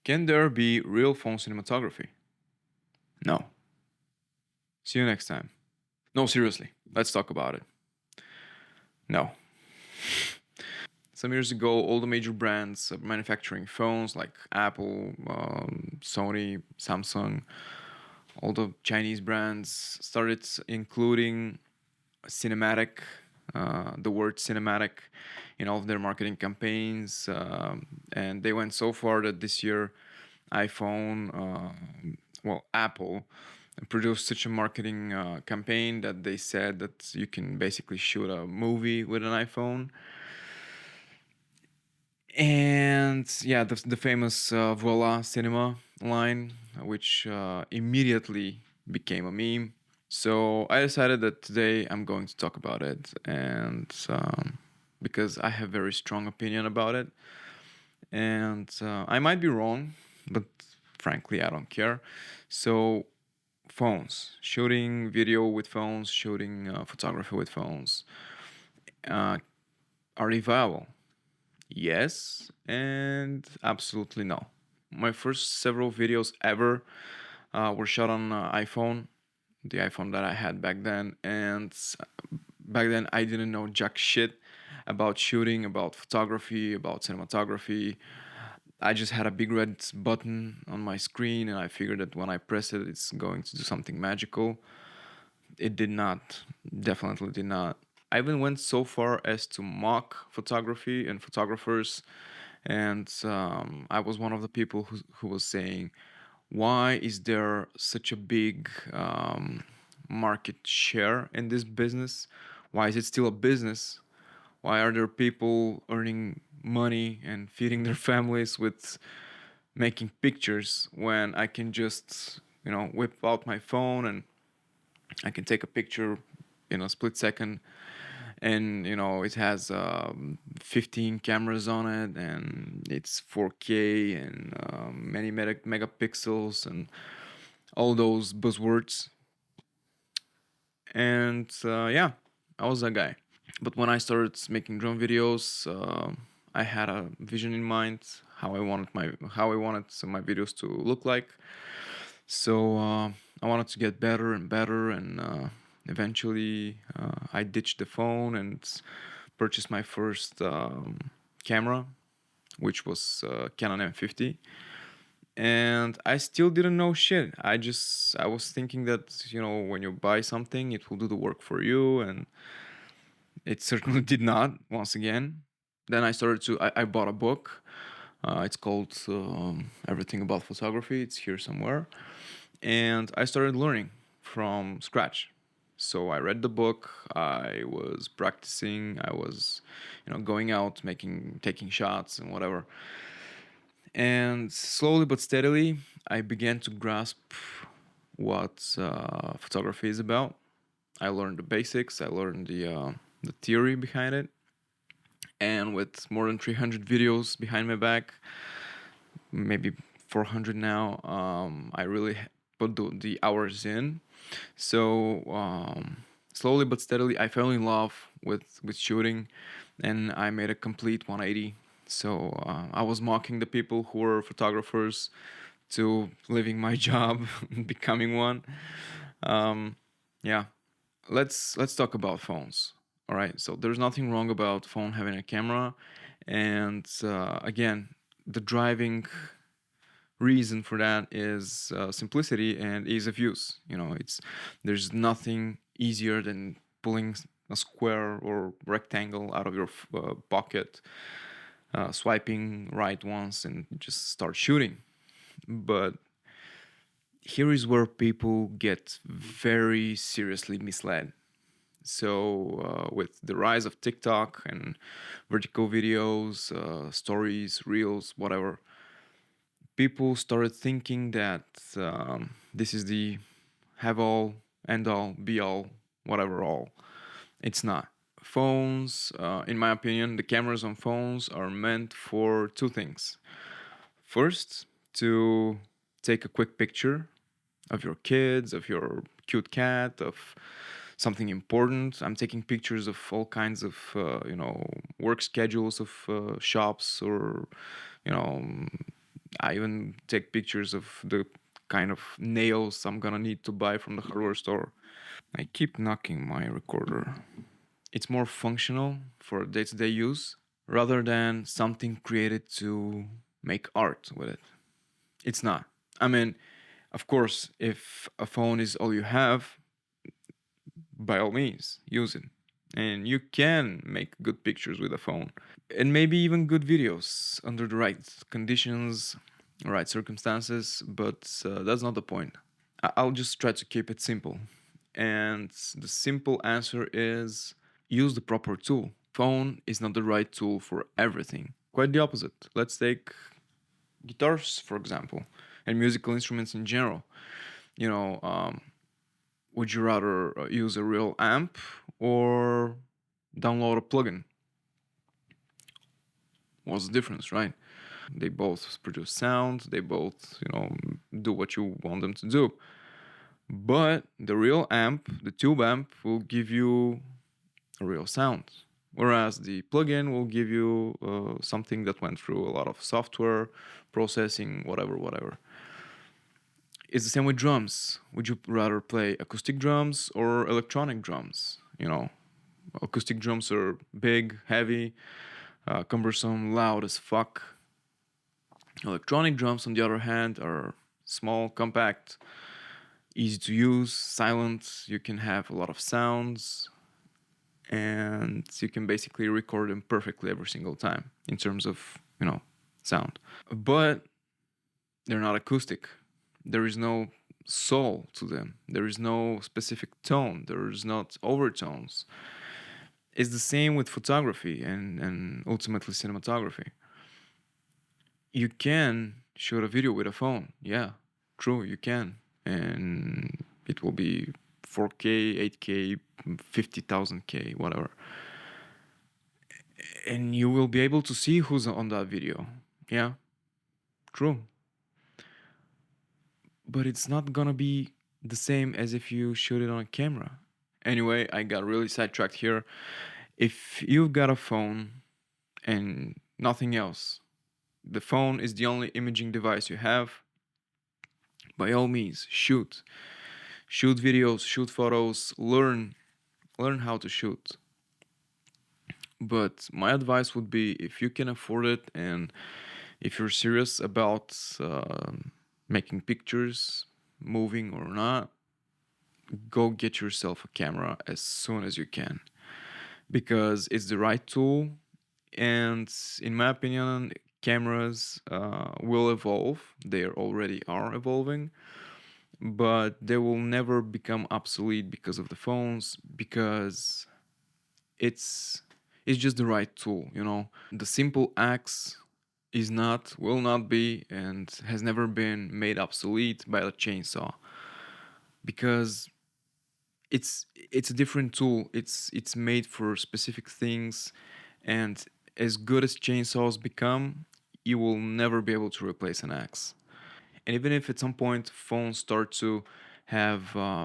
Can there be real phone cinematography? No. See you next time. No, seriously, let's talk about it. No. Some years ago, all the major brands manufacturing phones like Apple, Sony, Samsung, all the Chinese brands started including cinematic, the word cinematic, in all of their marketing campaigns. And they went so far that this year, iPhone, Apple produced such a marketing campaign that they said that you can basically shoot a movie with an iPhone. And yeah, the famous Voila Cinema line, which immediately became a meme. So I decided that today I'm going to talk about it, and because I have very strong opinion about it, and I might be wrong, but frankly I don't care. So phones, shooting video with phones, shooting photography with phones, uh, are they viable? Yes, and absolutely no. My first several videos ever were shot on iPhone, the iPhone that I had back then, and back then I didn't know jack shit about shooting, about photography, about cinematography. I just had a big red button on my screen, and I figured that when I press it, it's going to do something magical. It did not, definitely did not. I even went so far as to mock photography and photographers, and I was one of the people who was saying, why is there such a big market share in this business? Why is it still a business? Why are there people earning money and feeding their families with making pictures when I can just, whip out my phone and I can take a picture in a split second, and it has 15 cameras on it, and it's 4K and many megapixels and all those buzzwords. And yeah, I was that guy. But when I started making drone videos, I had a vision in mind how I wanted my videos to look like. So I wanted to get better and better, and eventually I ditched the phone and purchased my first camera, which was Canon M50. And I still didn't know shit. I was thinking that when you buy something, it will do the work for you, and it certainly did not. Once again, then I bought a book. It's called Everything About Photography. It's here somewhere, and I started learning from scratch. So I read the book. I was practicing. I was, going out, taking shots and whatever. And slowly but steadily, I began to grasp what photography is about. I learned the basics. I learned the theory behind it. And with more than 300 videos behind my back, maybe 400 now, I really put the hours in. So slowly but steadily, I fell in love with shooting, and I made a complete 180. So I was mocking the people who were photographers to leaving my job, becoming one. Yeah, let's talk about phones. All right, so there's nothing wrong about phone having a camera, and again, the driving reason for that is simplicity and ease of use. There's nothing easier than pulling a square or rectangle out of your pocket, swiping right once, and just start shooting. But here is where people get very seriously misled. So, with the rise of TikTok and vertical videos, stories, reels, whatever, people started thinking that this is the have all, end all, be all, whatever all. It's not. Phones, in my opinion, the cameras on phones are meant for two things. First, to take a quick picture of your kids, of your cute cat, of something important. I'm taking pictures of all kinds of, work schedules of shops, or, you know, I even take pictures of the kind of nails I'm gonna need to buy from the hardware store. I keep knocking my recorder. It's more functional for day to day use rather than something created to make art with it. It's not. I mean, of course, if a phone is all you have, by all means, use it. And you can make good pictures with a phone. And maybe even good videos under the right conditions, right circumstances, but that's not the point. I'll just try to keep it simple. And the simple answer is use the proper tool. Phone is not the right tool for everything. Quite the opposite. Let's take guitars, for example, and musical instruments in general. You know, would you rather use a real amp or download a plugin? What's the difference, right? They both produce sound, they both, do what you want them to do. But the real amp, the tube amp, will give you a real sound. Whereas the plugin will give you something that went through a lot of software, processing, whatever. It's the same with drums. Would you rather play acoustic drums or electronic drums? Acoustic drums are big, heavy, cumbersome, loud as fuck. Electronic drums, on the other hand, are small, compact, easy to use, silent. You can have a lot of sounds, and you can basically record them perfectly every single time in terms of, sound. But they're not acoustic. There is no soul to them. There is no specific tone. There is not overtones. It's the same with photography and ultimately cinematography. You can shoot a video with a phone. Yeah, true, you can. And it will be 4K, 8K, 50,000K, whatever. And you will be able to see who's on that video. Yeah, true. But it's not gonna be the same as if you shoot it on a camera. Anyway, I got really sidetracked here. If you've got a phone and nothing else, the phone is the only imaging device you have, by all means, shoot. Shoot videos, shoot photos, learn how to shoot. But my advice would be if you can afford it and if you're serious about making pictures, moving or not, go get yourself a camera as soon as you can because it's the right tool. And in my opinion, cameras will evolve. They already are evolving, but they will never become obsolete because of the phones because it's it's just the right tool. The simple axe is not, will not be, and has never been made obsolete by a chainsaw because it's a different tool. It's made for specific things, and as good as chainsaws become, you will never be able to replace an axe. And even if at some point phones start to have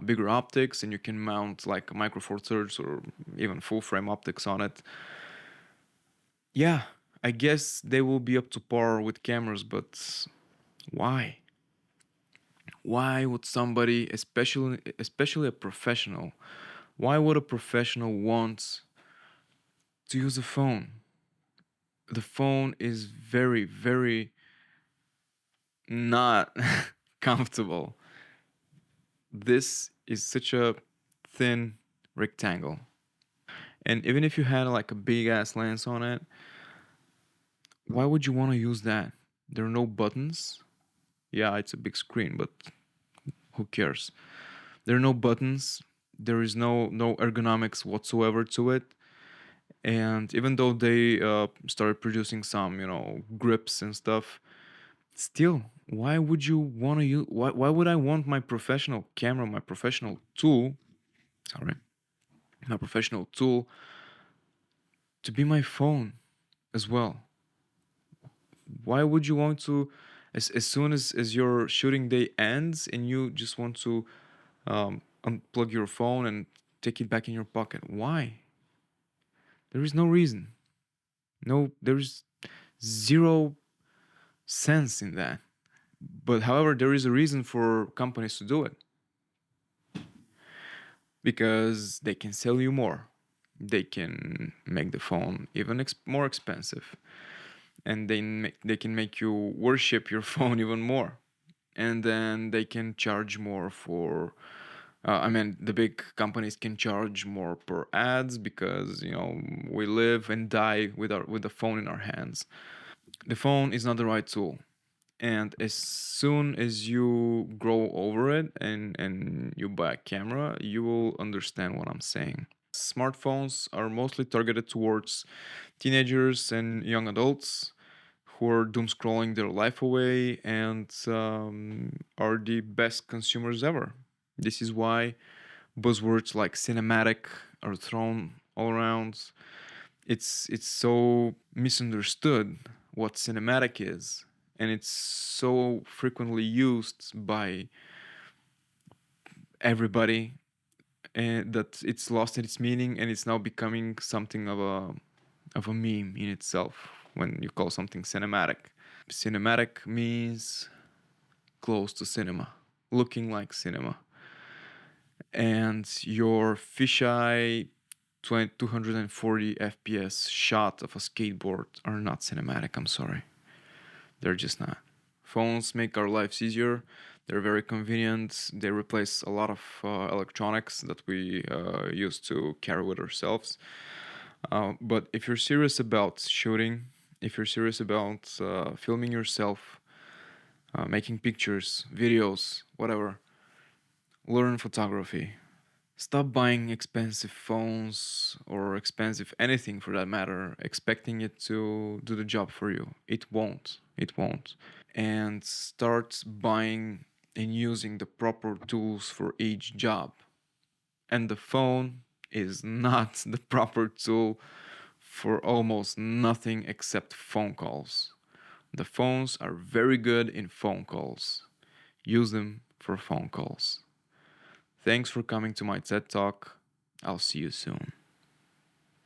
bigger optics and you can mount like micro four thirds or even full frame optics on it, yeah, I guess they will be up to par with cameras. But why? Why would somebody, especially a professional, why would a professional want to use a phone? The phone is very, very not comfortable. This is such a thin rectangle. And even if you had like a big ass lens on it, why would you want to use that? There are no buttons. Yeah, it's a big screen, but who cares? There are no buttons. There is no ergonomics whatsoever to it. And even though they started producing some, grips and stuff, still, why would you want to use? Why would I want my professional camera, my professional tool? Sorry, my professional tool to be my phone as well. Why would you want to, as soon as your shooting day ends and you just want to unplug your phone and take it back in your pocket? Why? There is no reason. No, there's zero sense in that. But however, there is a reason for companies to do it, because they can sell you more. They can make the phone even more expensive, and they can make you worship your phone even more, and then they can charge more for. I mean, the big companies can charge more per ads because we live and die with the phone in our hands. The phone is not the right tool, and as soon as you grow over it and you buy a camera, you will understand what I'm saying. Smartphones are mostly targeted towards teenagers and young adults who are doom scrolling their life away and are the best consumers ever. This is why buzzwords like cinematic are thrown all around. It's so misunderstood what cinematic is, and it's so frequently used by everybody, and that it's lost its meaning, and it's now becoming something of a meme in itself when you call something cinematic. Cinematic means close to cinema, looking like cinema. And your fisheye 240 FPS shot of a skateboard are not cinematic, I'm sorry. They're just not. Phones make our lives easier. They're very convenient. They replace a lot of electronics that we used to carry with ourselves. But if you're serious about shooting, if you're serious about filming yourself, making pictures, videos, whatever, learn photography. Stop buying expensive phones or expensive anything for that matter, expecting it to do the job for you. It won't. It won't. And start buying and using the proper tools for each job. And the phone is not the proper tool for almost nothing except phone calls. The phones are very good in phone calls. Use them for phone calls. Thanks for coming to my TED Talk. I'll see you soon.